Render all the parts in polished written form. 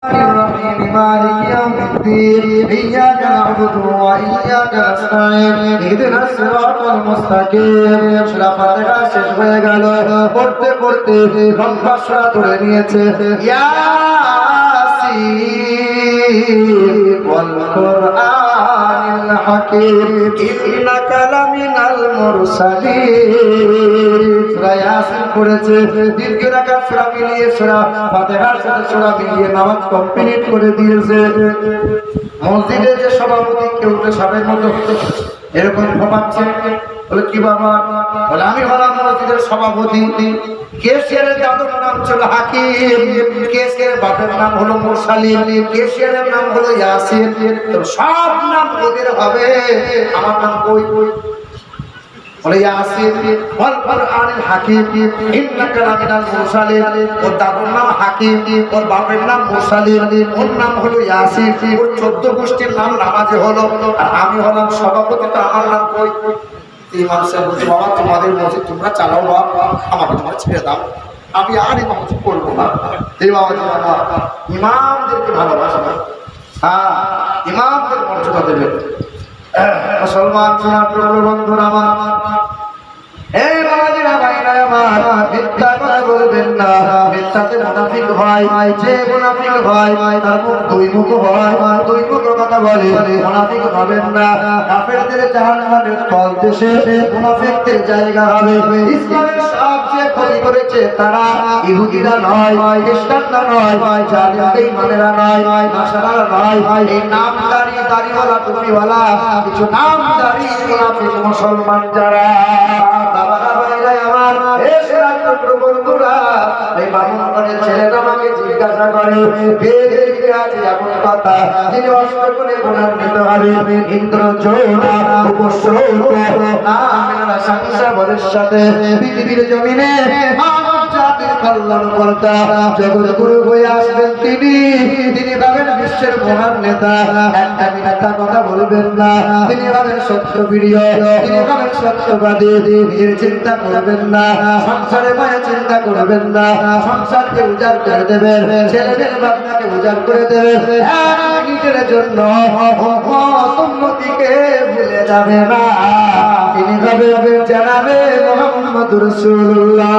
الرحيم مالك يوم الدين إياك نعبد وإياك نستعين اهدنا الصراط المستقيم সূরা ফাতিহা শেষ হয়ে গেল পড়তে পড়তে কণ্ঠস্বর তুলে নিয়েছে ইয়াসিন ওয়াল কুরআনিল হাকীম ইন্নাকা লামিনাল মুরসালিন সূরা ইয়াসিন পড়েছে দীর্ঘ রাকাত সূরা মিলিয়ে সূরা ফাতিহার সাথে সূরা মিলিয়ে নামাজ কমপ্লিট করে দিয়েছে। মসজিদে যে সভাপতি কেউ তো সবের মতো এরকম ভাবাচ্ছে বলে কি বাবা বলে আমি হলাম মসজিদের সভাপতি। কেশিয়ারের দাদুর নাম ছিল হাকিম, কেশিয়ারের বাপের নাম হলো মুরসালিন, কেশিয়ারের নাম হলো ইয়াসিন। তো সব নাম ওদের হবে, আমার নাম কই কই বলে ইয়াসিন ওয়াল কুরআনিল হাকীম ইন্নাকা লামিনাল মুরসালিন। ওর দাদুর নাম হাকিম, ওর বাপের নাম মুরসালিন, ওর নাম হলো ইয়াসিন। ওর 14 গোষ্ঠীর নাম নামাজে হলো, আর আমি হলাম সভাপতি। তো আমার নাম কই? ইমাম সাহেব বলছে বাবা তোমাদের মসজিদ তোমরা চালাও বাবা, আমাকে তোমরা ছেড়ে দাও, আমি আর ইমাম করবো না। এই বাবা ইমামদেরকে ভালোবাসে না, হ্যাঁ ইমামদের মর্যাদা দেবে। মুসলমান সোনার প্রভু বন্ধুরা আমার, এই বাবাজিরা ভাইরা আমার, মিথ্যা কথা বলবেন না। মিথ্যাতে মুনাফিক হয়, যে মুনাফিক হয় তার মুখ দুই মুখ হয়, দুই মুখ কথা বলে, মুনাফিক হবেন না। কাফেরদের জাহান্নামের তলদেশে মুনাফিকদের জায়গা হবে। ইসলামের সবচেয়ে ক্ষতি করেছে তারা, ইহুদিরা নয়, খ্রিস্টানরা নয়, জালিম বেঈমানেরা নয়, নাসারারা নয়, এই নামদারি দাড়িওয়ালা টুপিওয়ালা কিছু নামদারি মুনাফিক মুসলমান যারা। বাবারা ভাইরা আমার, বন্ধুরা, এই বামুনগরের ছেলেটা আমাকে জিজ্ঞাসা করে বেদে আছে এমন কথা যিনি অষ্টগুণে গুণান্বিত হবে, ইন্দ্র যৌনা উপস্রোতের সাথে পৃথিবীর জমিনে মানব জাতির কল্যাণ কর্তা জগৎগুরু হয়ে আসবেন তিনি। তিনি ভাবেন বিশ্বের মহান নেতা, একটা মিথ্যা কথা বলবেন না। তিনি ভাবেন সত্যপ্রিয়, তিনি ভাবেন সত্যবাদী। নিজের চিন্তা করবেন না, সংসারে মায়া চিন্তা করবেন না। সংসারকে উজাড় করে দেবেন, ছেলেদের বাপমাকে উজাড় করে দেবেন। নিজের জন্য উন্নতিকে ভুলে যাবে না। তিনি ভাবে জানাবে মুহাম্মদুর রাসূলুল্লাহ।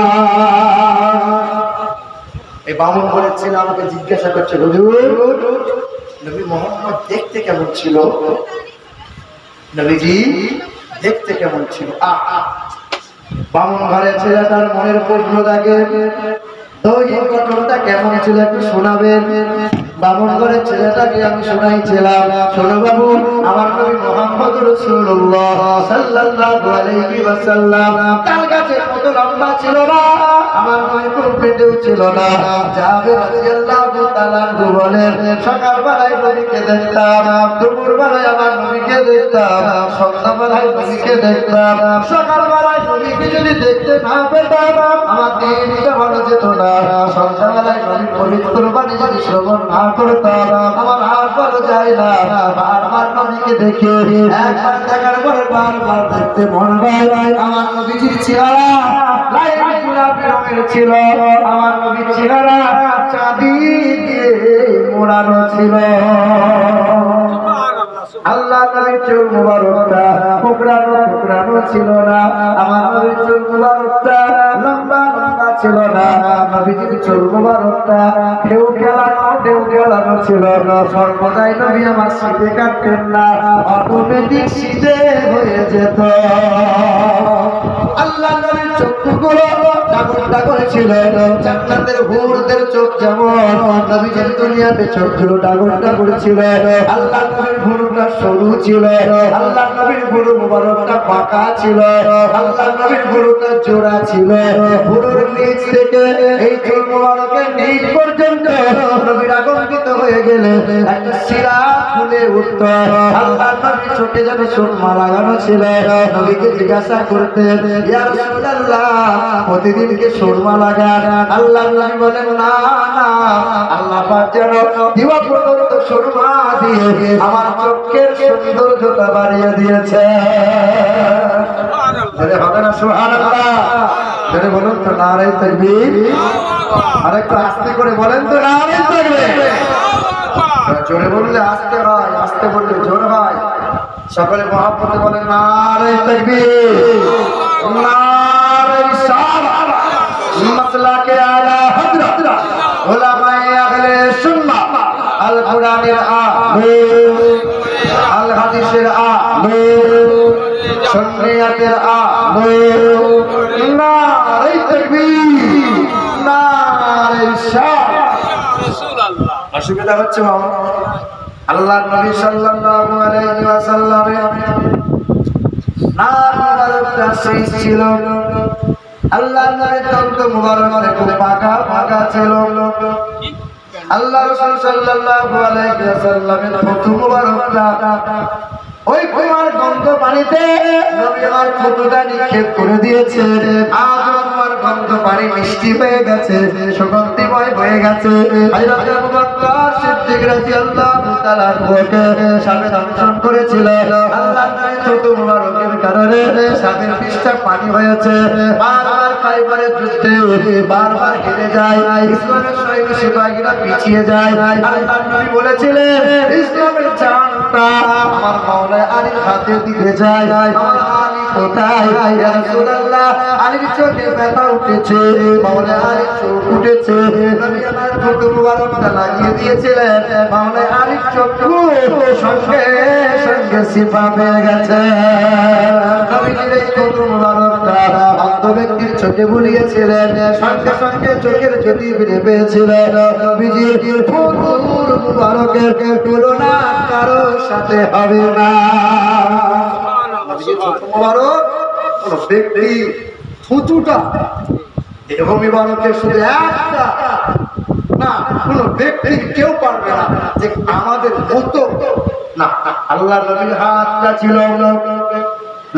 এই বামুন বলেছিল আমাকে জিজ্ঞাসা করছে হুজুর নবী মুহাম্মদ দেখতে কেমন ছিল? নবীজি দেখতে কেমন ছিল? বামুন ঘরের ছেলেটার মনের প্রশ্ন থাকে দৈহিক গঠনটা কেমন ছিল একটু শোনাবেন। বামুন ঘরের ছেলেটাকে আমি শোনাইছিলাম, শোনো বাবু, আমার নবী মুহাম্মদুর রাসূলুল্লাহ সাল্লাল্লাহু আলাইহি ওয়াসাল্লাম তার কাছে কত লম্বা ছিল না, আমার নয় খুব পেটেও ছিল না। জাবের রাদিয়াল্লাহু তাআলা বলেন সকালবেলায় নবীকে দেখতাম, দুপুরবেলায় আমার নবীকে দেখতাম, সন্ধ্যাবেলায় নবীকে দেখতাম। সকালবেলায় নবীকে যদি দেখতে না পেতাম আমার দিনটা ভালো যেত না। সন্ধ্যাবেলায় নবীর পবিত্র বাণী যদি শ্রবণ না করতাম আমার হাত ভালো যায় না। বারবার নবীকে দেখে একবার দেখার পরে বারবার দেখতে মন চায়। আমার নবীজির চেহারা লাইট গোলাপি রঙের ছিল, আমার নবীর চেহারা চাঁদি দিয়ে মোড়ানো ছিল। আল্লাহ নবীর চুল মুবারকটা টুকরানো টুকরানো ছিল না, আমার নবীর চুল মুবারকটা লম্বা লম্বা ছিল না। নবীজির চুল মুবারকটা ঢেউ খেলানো ছিল। সর্বদাই নবী আমার শীতে কাটতেন না, অটোমেটিক শীতে হয়ে যেত। আল্লাহ নবীর চক্ষুগুলো ডাগরটা করেছিল জান্নাতের হুরদের চোখ যেমন নবীজির দুনিয়াতে চোখগুলো ডাগরটা করেছিল। আল্লাহ নবীর ভুরুটা সরু ছিল, আল্লাহ নবীর ভুরু মুবারকটা বাঁকা ছিল, আল্লাহ নবীর ভুরুটা জোড়া ছিল। ভুরুর নিচ থেকে এই চুল মুবারকের নিচ পর্যন্ত নবীর আগন্তুক হয়ে গেলে একটা শিরা ফুলে উঠত। আল্লাহ নবীর চোখে যেন সুরমা লাগানো ছিল। নবীকে জিজ্ঞাসা করতেন ইয়া রাসূলুল্লাহ প্রতিদিন কি সুরমা লাগান? আল্লাহ নবী বলেন না না, আল্লাহ পাক যেন দিবা পর্যন্ত সুরমা দিয়ে আমার চোখের সৌন্দর্যতা বাড়িয়ে দিয়েছে। আরে হবে না সুবহানাল্লাহ? জোরে বলুন তো নারে তাকবীর। আরেকটু আস্তে করে বলেন তো নারে তাকবীর। সকলে মহাব্বতে বলেন নারে তাকবীর, নারে রিসালাত, মাসলাকে আলা হযরত উলামায়ে আহলে সুন্নাহ, আল কোরআনের আলো, আল হাদিসের আলো, সুন্নিয়াতের আলো। নারে তাকবীর, নারে রিসালাত। রাসূলুল্লাহ। অসুবিধা হচ্ছে বাবা? আল্লাহর নবী সাল্লাল্লাহু আলাইহি ওয়াসাল্লামের নাম মুবারকটা সেই ছিল। আল্লাহর নবীর দন্ত মুবারক খুব পাকা পাকা ছিল। আল্লাহ রাসূল সাল্লাল্লাহু আলাইহি ওয়াসাল্লামের থুতু মুবারকটা ওই কুমার গন্ধ পানিতে নবী আমার থুতুটা নিক্ষেপ করে দিয়েছে। আজ আমার গন্ধ পানি মিষ্টি হয়ে গেছে, সুগন্ধিময় হয়ে গেছে। হযরত আবু বকর সিদ্দিক রাদিয়াল্লাহু তাআলা ওকে সামনে দর্শন করেছিলেন। আল্লাহর নবীর থুতু মুবারকের কারণে সাদের পৃষ্ঠা পানি হয়েছে। বারবার খাইবারের যুদ্ধে বারবার হেরে যায়, ইসলামের সৈন্য সিপাহীরা পিছিয়ে যায়। আল্লাহর নবী বলেছিলেন ইসলামের জানটা আমার মাওলা আলীর হাতে দিতে যায়। আমার আলী কোথায়? ইয়া রাসূলুল্লাহ, আলীর চোখে ব্যথা উঠেছে, মাওলা আলীর চোখ উঠেছে। নবী আমার থুতু মুবারকটা লাগিয়ে দিয়েছিলেন, মাওলা আলীর চক্ষু সঙ্গে সঙ্গে শিফা পেয়ে গেছে। নবীজির এই থুতু মুবারকটা অন্ধ ব্যক্তির চোখে বুলিয়েছিলেন, সঙ্গে সঙ্গে চোখের জ্যোতি ফিরে পেয়েছিলেন। নবীজির থুতু মুবারকের তুলনা কারোর সাথে হবে না। মুবারক কোন ব্যক্তি থুতুটা এবং মুবারকের শুধু একটা না, কোন ব্যক্তি কেউ পারবে না যে আমাদের মতো না। আল্লাহ নবীর হাতটা ছিল,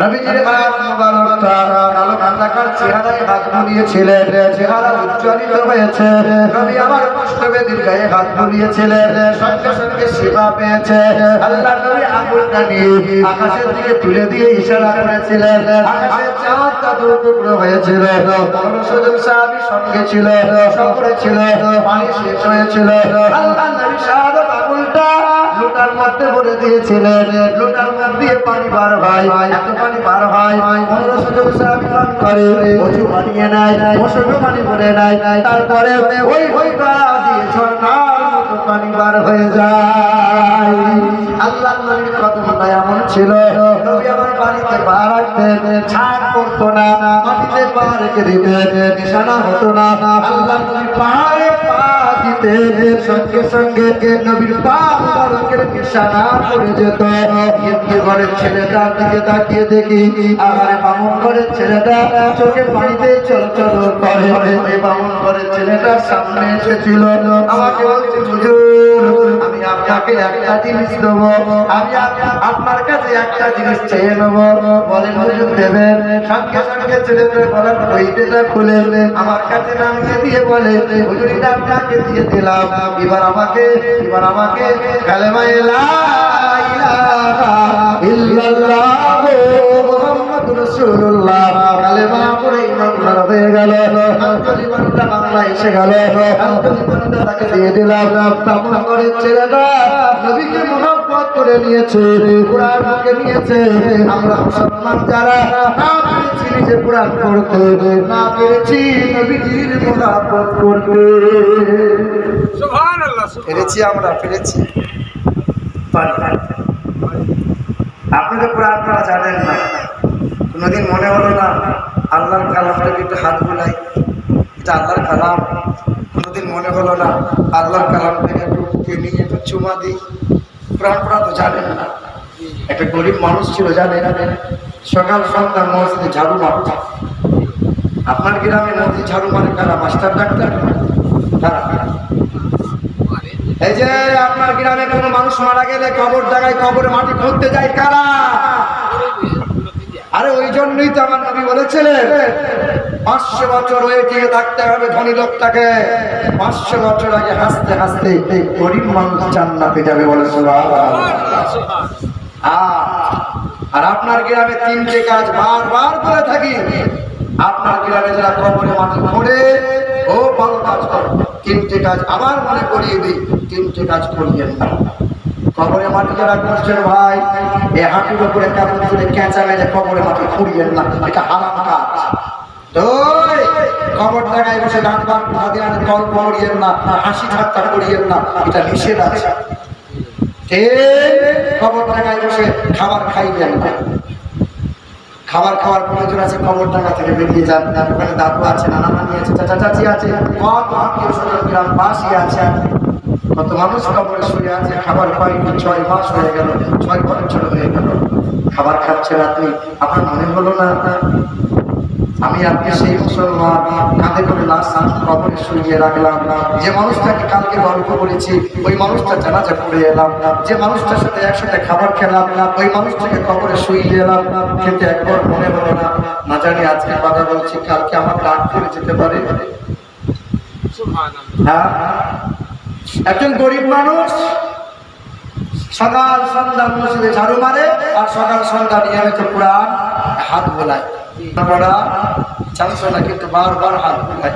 নবীজির হাত মুবারকটা কালো কান্দাকার চেহারায় হাত বুলিয়েছিলেন, চেহারা উজ্জ্বলিত হয়েছে। নবী আমার কুষ্ঠবেদীর গায়ে হাত বুলিয়েছিলেন, সঙ্গে সঙ্গে শিফা পেয়েছে। আল্লাহ নবী আঙ্গুলটা নিয়ে আকাশের দিকে তুলে দিয়ে ইশারা করেছিলেন, আকাশের চাঁদটা দুই টুকরো হয়েছিল। সুযোগ সাহাবী সঙ্গে ছিল, সফরে ছিল, পানি শেষ হয়েছিল। আল্লাহ নবী শাহাদাত আঙ্গুলটা লোটার মধ্যে ভরে দিয়েছিলেন, লোটার মধ্যে পানি বার হয়, এত পানি বার হয়। সুযোগ সাহাবী পান করে, ওযু বানিয়ে নেয়, ওষুধ পানি ভরে নেয়, তারপরে ওই ওইটা দিয়ে ঝর্ণার মতো পানি বার হয়ে যায়। আল্লাহ নবীর কদমটা এমন ছিল, নবী আমার বাড়িতে পা রাখতেন, ছাদ করতো না, মাটিতে পা রেখে দিতেন, নিশানা হতো না। আল্লাহ নবী পায়ে পা দিতেন, সঙ্গে সঙ্গে নবীর পা মুবারকের নিশানা পড়ে যেত। এমনি ঘরের ছেলেটার দিকে তাকিয়ে দেখি, আমার বামুন ঘরের ছেলেটা চোখে পানিতে চলচল করে। ওই বামুন ঘরের ছেলেটার সামনে এসেছিল, আমাকে বলছে হুজুর আমি আপনাকে একটা জিনিস দেবো, আমি আপনার কাছে একটা জিনিস চেয়ে নেবো, বলেন হুজুর দেবেন? সঙ্গে সঙ্গে ছেলেটা বলার বইটা খুলে আমার কাছে নামিয়ে দিয়ে বলে হুজুর এটা আপনাকে দিয়ে দিলাম, এবার আমাকে কালেমা লা ইলাহা ইল্লাল্লাহ মুহাম্মাদুর রাসূলুল্লাহ কালেমা পড়ে ইমানদার হয়ে গেল। কালিমাটা বাংলা এসে গেল, কালিমাটা তাকে দিয়ে দিলাম। তামন করে ছেলেটা নবীকে মহব্বত করে নিয়েছে, কুরআন মুখে নিয়েছে। আমরা মুসলমান যারা না পেরেছি নিজে কুরআন পড়তে, না পেরেছি নবীজির মহব্বত করতে। সুবহানাল্লাহ। পেরেছি, আমরা পেরেছি। আপনি তো কোরআন পড়া জানেন না, কোনোদিন মনে হলো না আল্লাহর কালামটাকে একটু হাত বুলাই, এটা আল্লাহর কালাম? কোনোদিন মনে হলো না আল্লাহর কালামটাকে একটু বুকে নিয়ে একটু চুমা দিই? কোরআন পড়া তো জানেন না। একটা গরিব মানুষ ছিল জানেন, সকাল সন্ধ্যা মসজিদে ঝাড়ু মারত। আপনার গ্রামে মসজিদ ঝাড়ু মারে কারা? Master doctor? এই যে আপনার গ্রামে কোনো মানুষ মারা গেলে কবর জায়গায় কবরে মাটি খুঁড়তে যায় কারা? আরে ওই জন্যই তো আমার নবী বলেছিলেন 500 বছর হয়ে টিকে থাকতে হবে ধনী লোকটাকে, 500 বছর আগে হাসতে হাসতে গরিব মানুষ জান্নাতে যাবে বলে সুবহানাল্লাহ। আর আপনার গ্রামে 3টে কাজ বারবার করে থাকি। আপনার গ্রামে যারা কবরে মাটি খোঁড়ে ও ভালো কাজ করে, 3টে কাজ আবার মনে করিয়ে দিই, 3টে কাজ করিয়েন না। কবরে মাটি যারা করছেন ভাই, এই হাঁটুর উপরে কেমন করে কেঁচা মেরে কবরে মাটি খুঁড়িয়েন না, এটা হারাম কাজ। কবর টাকায় বসে গান গান গল্প করিয়েন না, হাসি ঠাট্টা করিয়েন না, এটা নিষেধ আছে। কবর টাকায় বসে খাবার খাইবেন না, খাবার খাওয়ার প্রয়োজন আছে কবর টাকা থেকে বেরিয়ে যান। ওখানে দাদু আছে, নানা নানি আছে, চাচা চাচি আছে, কত আত্মীয় স্বজন গ্রামবাসী আছে, কত মানুষ কবরে শুয়ে আছে, খাবার পাইনি 6 মাস হয়ে গেল, 6 বছর হয়ে গেল, খাবার খাচ্ছেন আপনি, আপনার মনে হলো না আমি আপনি সেই মুসলমান কাঁধে করে লাশ কবরে শুইয়ে রাখলাম, যে মানুষটাকে কালকে গল্প করেছি ওই মানুষটা জানাজা পড়ে এলাম, যে মানুষটার সাথে একসাথে খাবার খেলাম ওই মানুষটাকে কবরে শুইয়ে এলাম, কিন্তু একবার মনে হলো না না জানি আজকে কথা বলছি কালকে আমার ডাক করে যেতে পারে। হ্যাঁ, একজন গরিব মানুষ সকাল সন্ধ্যা মসজিদে ঝাড়ু মারে আর সকাল সন্ধ্যা নিয়মিত কোরআন হাত বোলায়, পড়া জানতো না কিন্তু বারবার হাত বোলায়।